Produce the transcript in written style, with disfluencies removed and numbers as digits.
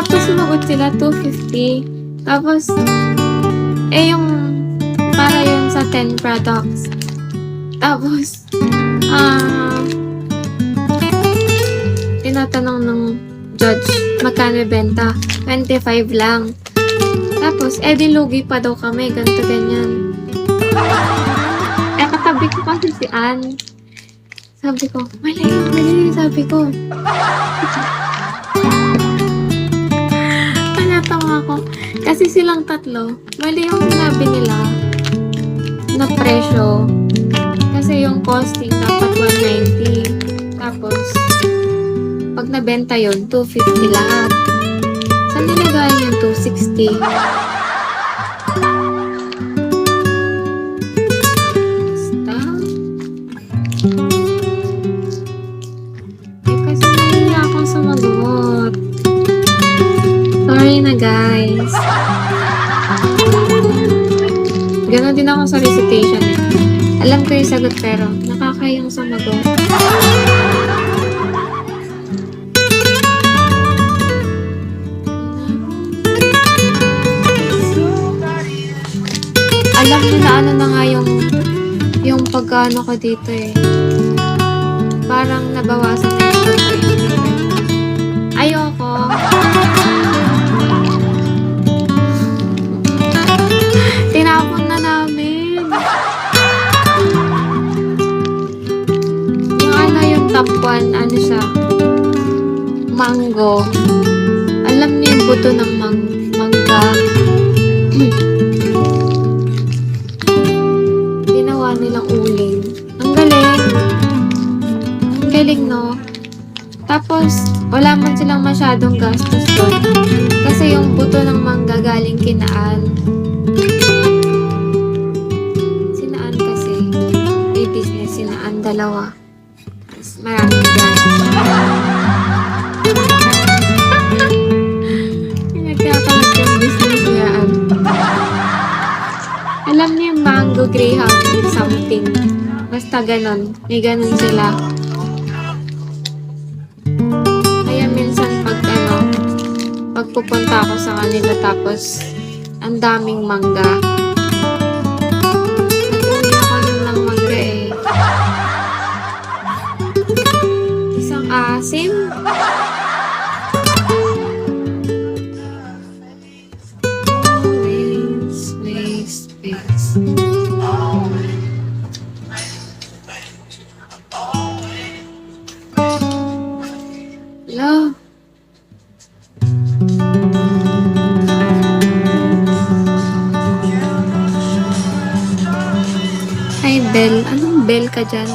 Tapos sumagot sila 250. Tapos, yung para yun sa 10 products. Tapos, tinatanong ng judge, magkano benta? 25 lang. Tapos, di lugi pa daw kami, ganito ganyan. Katabi ko kasi si Ann. Sabi ko, mali, sabi ko. Natawa ko. Kasi silang tatlo, mali yung sinabi nila na presyo. Kasi yung costing dapat 190. Tapos, pag nabenta yun, 250 lahat. Saan nilagay yung 260? Kasi nahiya akong sumagot. Sorry na, guys. Ganon din ako sa recitation eh. Alam ko yung sagot pero nakakayang sumagot. Alam nyo na ano na nga yung pagkano ko dito eh. Parang nabawasan na yung pagkain. Ayoko. Tinapon na namin. Yung top 1, ano siya? Mango. Alam niyo yung buto ng mangga. Ginawa nilang uling. Ang galing. Ang galing, no? Tapos, wala man silang masyadong gastos doon. Kasi yung buto ng mangga galing kinaan. Sinaan kasi. May business, sinaan dalawa. Mas maraming gastos. Nagkakalat yung business yaan. Alam niyo yung mango greyhound something. Basta ganon. May ganon sila. Pagpupunta ako sa kanila tapos ang daming mangga. Nag-uwi ako nun ng mangga eh. Isang asim. Wait. Hello? Hi, Bell. Anong Bell ka dyan?